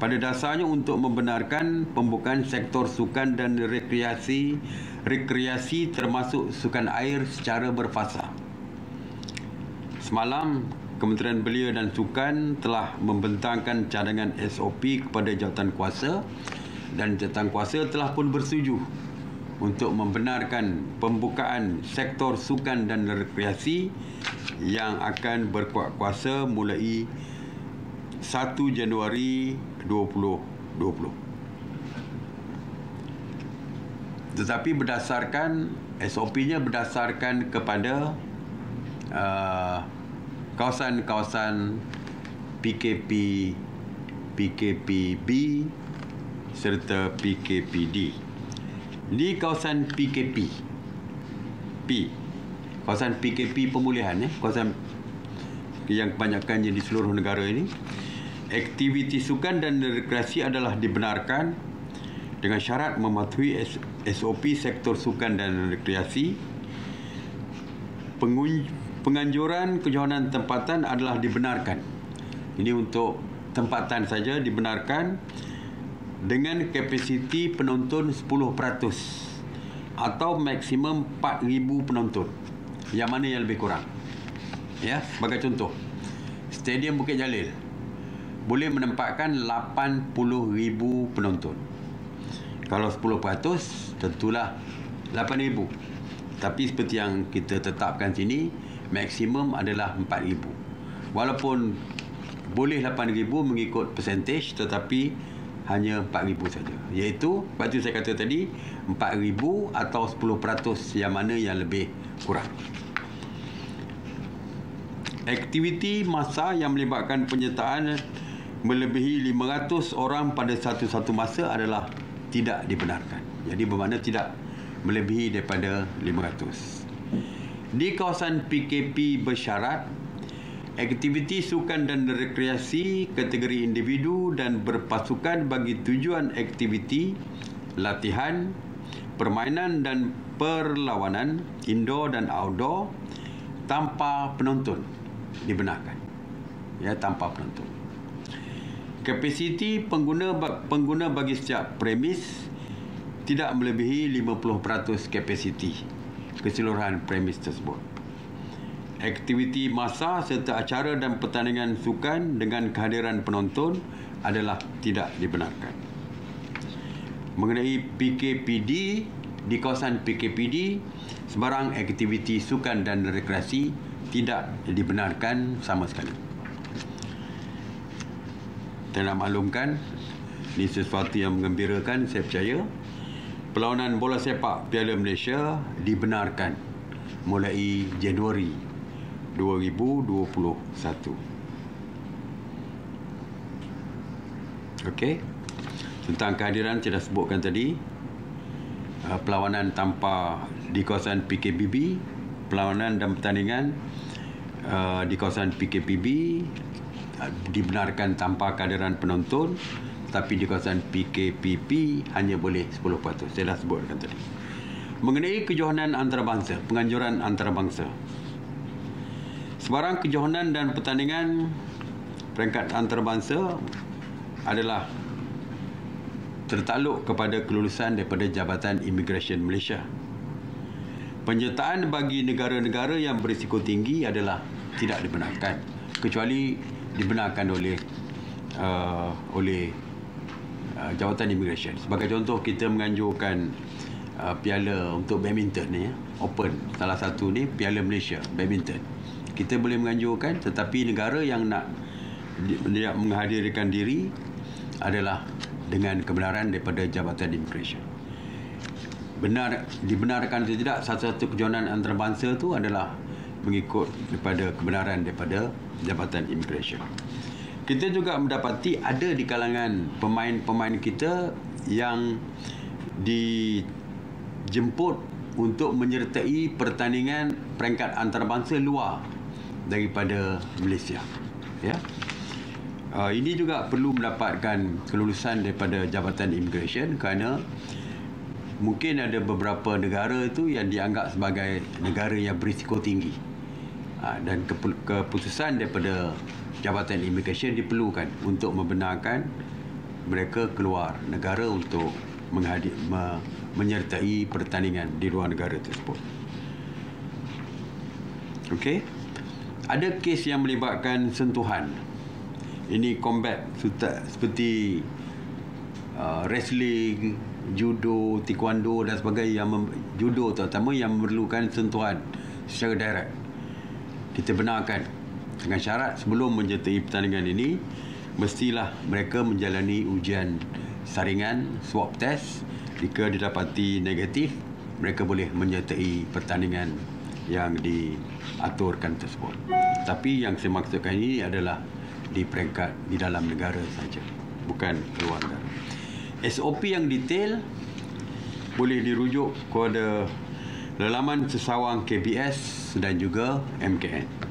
pada dasarnya untuk membenarkan pembukaan sektor sukan dan rekreasi termasuk sukan air secara berfasa. Semalam, Kementerian Belia dan Sukan telah membentangkan cadangan SOP kepada jawatankuasa dan jawatankuasa telah pun bersetuju untuk membenarkan pembukaan sektor sukan dan rekreasi yang akan berkuat kuasa mulai 1 Januari 2020. Tetapi berdasarkan SOP-nya berdasarkan kepada kawasan-kawasan PKP, PKPB serta PKPD. Di kawasan PKP, kawasan PKP pemulihan, kawasan yang kebanyakannya di seluruh negara ini, aktiviti sukan dan rekreasi adalah dibenarkan dengan syarat mematuhi SOP sektor sukan dan rekreasi. Penganjuran kejohanan tempatan adalah dibenarkan. Ini untuk tempatan saja dibenarkan dengan kapasiti penonton 10% atau maksimum 4,000 penonton. Yang mana yang lebih kurang? Ya, sebagai contoh, Stadium Bukit Jalil boleh menempatkan 80,000 penonton. Kalau 10% tentulah 8,000. Tapi seperti yang kita tetapkan sini, maksimum adalah 4,000. Walaupun boleh 8,000 mengikut percentage, tetapi hanya 4,000 saja. Iaitu, sebab itu saya kata tadi, 4,000 atau 10%, yang mana yang lebih kurang. Aktiviti massa yang melibatkan penyertaan melebihi 500 orang pada satu masa adalah tidak dibenarkan. Jadi bermakna tidak melebihi daripada 500. Di kawasan PKP bersyarat, aktiviti sukan dan rekreasi kategori individu dan berpasukan bagi tujuan aktiviti, latihan, permainan dan perlawanan, indoor dan outdoor, tanpa penonton dibenarkan. Ya, tanpa penonton. Kapasiti pengguna bagi setiap premis tidak melebihi 50% kapasiti keseluruhan premis tersebut. Aktiviti massa serta acara dan pertandingan sukan dengan kehadiran penonton adalah tidak dibenarkan. Mengenai PKPD, di kawasan PKPD, sebarang aktiviti sukan dan rekreasi tidak dibenarkan sama sekali. Saya nak maklumkan, ini sesuatu yang menggembirakan, saya percaya. Perlawanan bola sepak Piala Malaysia dibenarkan mulai Januari 2021. Okey. Tentang kehadiran saya dah sebutkan tadi. Perlawanan tanpa di kawasan PKPB, perlawanan dan pertandingan di kawasan PKPB dibenarkan tanpa kehadiran penonton, tapi di kawasan PKPP hanya boleh 10%. Saya dah sebutkan tadi. Mengenai kejohanan antarabangsa, penganjuran antarabangsa. Sebarang kejohanan dan pertandingan peringkat antarabangsa adalah tertakluk kepada kelulusan daripada Jabatan Immigration Malaysia. Penyertaan bagi negara-negara yang berisiko tinggi adalah tidak dibenarkan, kecuali dibenarkan oleh Jawatan Immigration. Sebagai contoh, kita menganjurkan piala untuk badminton ni, Open. Salah satu ni Piala Malaysia badminton. Kita boleh menganjurkan, tetapi negara yang nak menghadirkan diri adalah dengan kebenaran daripada Jabatan Immigration. Dibenarkan atau tidak, satu-satu kejohanan antarabangsa itu adalah mengikut daripada kebenaran daripada Jabatan Immigration. Kita juga mendapati ada di kalangan pemain-pemain kita yang dijemput untuk menyertai pertandingan peringkat antarabangsa luar daripada Malaysia. Ya. Ini juga perlu mendapatkan kelulusan daripada Jabatan Immigration, kerana mungkin ada beberapa negara itu yang dianggap sebagai negara yang berisiko tinggi. Dan keputusan daripada Jabatan Immigration diperlukan untuk membenarkan mereka keluar negara untuk menyertai pertandingan di luar negara tersebut. Okey. Ada kes yang melibatkan sentuhan. Ini combat seperti wrestling, judo, taekwondo dan sebagainya. Judo terutama yang memerlukan sentuhan secara direct. Kita benarkan dengan syarat sebelum menyertai pertandingan ini, mestilah mereka menjalani ujian saringan, swab test. Jika didapati negatif, mereka boleh menyertai pertandingan yang diaturkan tersebut. Tapi yang saya maksudkan ini adalah di peringkat di dalam negara saja, bukan keluar negara. SOP yang detail boleh dirujuk kepada laman sesawang KBS dan juga MKN.